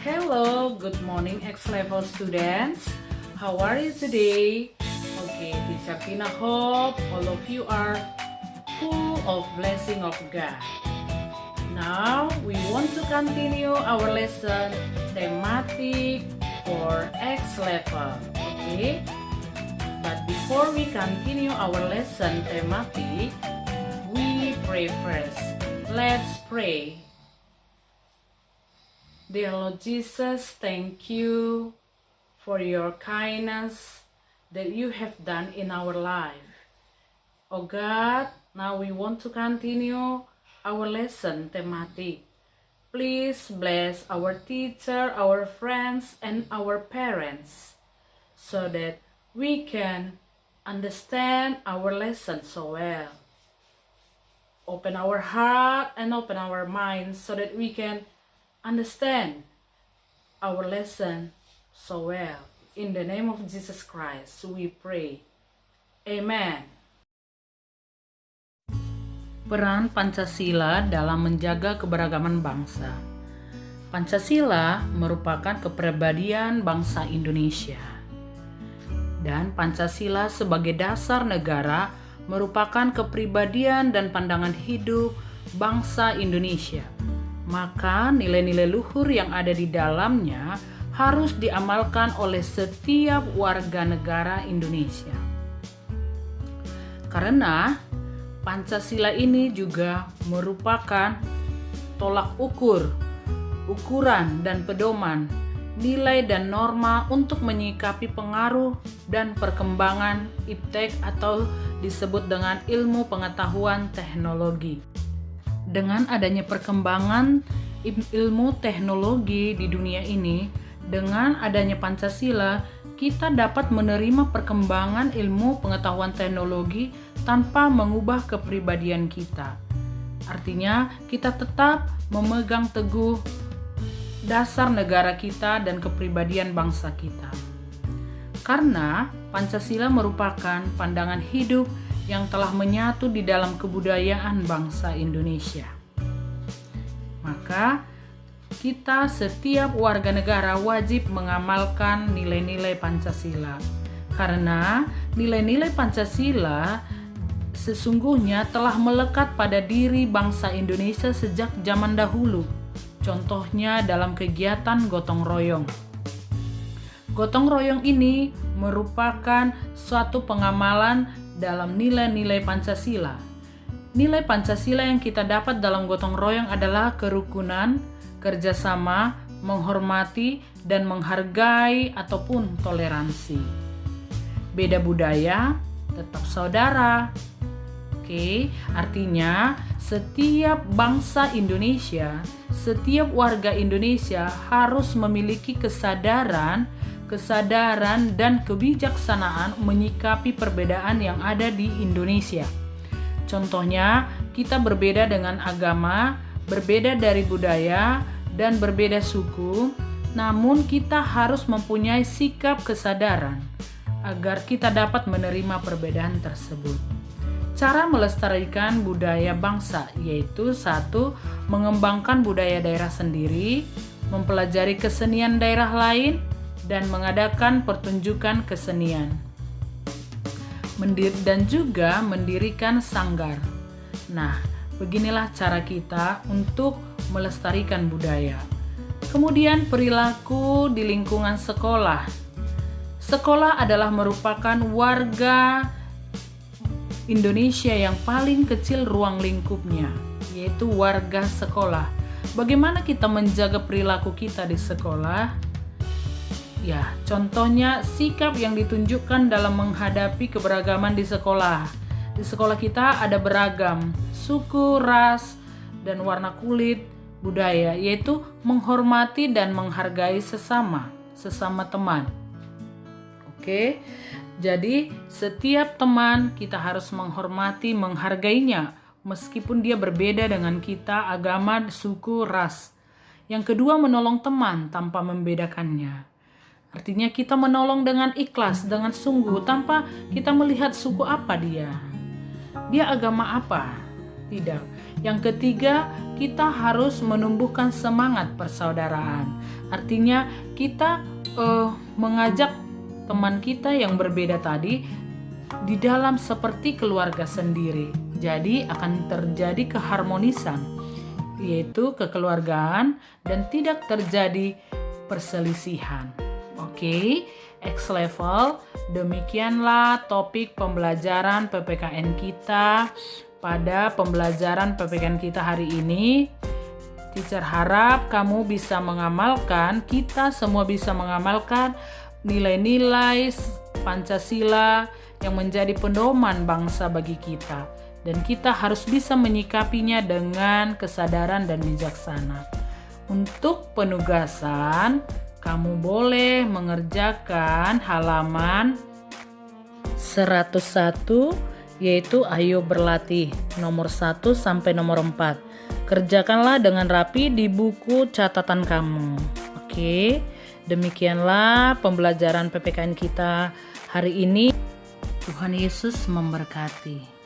Hello, good morning X-level students. How are you today? Okay, Teacher Tina hope all of you are full of blessing of God. Now we want to continue our lesson thematic for X-level. Okay? But before we continue our lesson thematic, we pray first. Let's pray. Dear Lord Jesus, thank you for your kindness that you have done in our life. Oh God, now we want to continue our lesson thematic. Please bless our teacher, our friends, and our parents so that we can understand our lesson so well. Open our heart and open our minds so that we can understand our lesson so well. In the name of Jesus Christ, we pray. Amen. Peran Pancasila dalam menjaga keberagaman bangsa. Pancasila merupakan kepribadian bangsa Indonesia. Dan Pancasila sebagai dasar negara merupakan kepribadian dan pandangan hidup bangsa Indonesia. Maka nilai-nilai luhur yang ada di dalamnya harus diamalkan oleh setiap warga negara Indonesia. Karena Pancasila ini juga merupakan tolak ukur, ukuran dan pedoman, nilai dan norma untuk menyikapi pengaruh dan perkembangan iptek atau disebut dengan ilmu pengetahuan teknologi. Dengan adanya perkembangan ilmu teknologi di dunia ini, dengan adanya Pancasila, kita dapat menerima perkembangan ilmu pengetahuan teknologi tanpa mengubah kepribadian kita. Artinya, kita tetap memegang teguh dasar negara kita dan kepribadian bangsa kita. Karena Pancasila merupakan pandangan hidup yang telah menyatu di dalam kebudayaan bangsa Indonesia. Maka kita setiap warga negara wajib mengamalkan nilai-nilai Pancasila. Karena nilai-nilai Pancasila sesungguhnya telah melekat pada diri bangsa Indonesia sejak zaman dahulu. Contohnya dalam kegiatan gotong royong. Gotong royong ini merupakan suatu pengamalan dalam nilai-nilai Pancasila. Nilai Pancasila yang kita dapat dalam gotong royong adalah kerukunan, kerjasama, menghormati, dan menghargai ataupun toleransi. Beda budaya, tetap saudara. Oke, artinya setiap bangsa Indonesia, setiap warga Indonesia harus memiliki kesadaran dan kebijaksanaan menyikapi perbedaan yang ada di Indonesia. Contohnya, kita berbeda dengan agama, berbeda dari budaya, dan berbeda suku, namun kita harus mempunyai sikap kesadaran agar kita dapat menerima perbedaan tersebut. Cara melestarikan budaya bangsa yaitu 1. Mengembangkan budaya daerah sendiri, mempelajari kesenian daerah lain, dan mengadakan pertunjukan kesenian. Dan juga mendirikan sanggar. Nah, beginilah cara kita untuk melestarikan budaya. Kemudian perilaku di lingkungan sekolah. Sekolah adalah merupakan warga Indonesia yang paling kecil ruang lingkupnya, yaitu warga sekolah. Bagaimana kita menjaga perilaku kita di sekolah? Ya, contohnya sikap yang ditunjukkan dalam menghadapi keberagaman di sekolah. Di sekolah kita ada beragam suku, ras, dan warna kulit, budaya, yaitu menghormati dan menghargai sesama teman. Oke, jadi setiap teman kita harus menghormati, menghargainya, meskipun dia berbeda dengan kita, agama, suku, ras. Yang kedua, menolong teman tanpa membedakannya. Artinya kita menolong dengan ikhlas, dengan sungguh, tanpa kita melihat suku apa dia agama apa. Tidak. Yang ketiga, kita harus menumbuhkan semangat persaudaraan. Artinya kita mengajak teman kita yang berbeda tadi di dalam seperti keluarga sendiri. Jadi akan terjadi keharmonisan, yaitu kekeluargaan, dan tidak terjadi perselisihan. Oke, X level, demikianlah topik pembelajaran PPKN kita pada pembelajaran PPKN kita hari ini. Teacher harap kamu bisa mengamalkan, kita semua bisa mengamalkan nilai-nilai Pancasila yang menjadi pedoman bangsa bagi kita. Dan kita harus bisa menyikapinya dengan kesadaran dan bijaksana. Untuk penugasan, kamu boleh mengerjakan halaman 101, yaitu ayo berlatih, nomor 1 sampai nomor 4. Kerjakanlah dengan rapi di buku catatan kamu. Oke, demikianlah pembelajaran PPKN kita hari ini. Tuhan Yesus memberkati.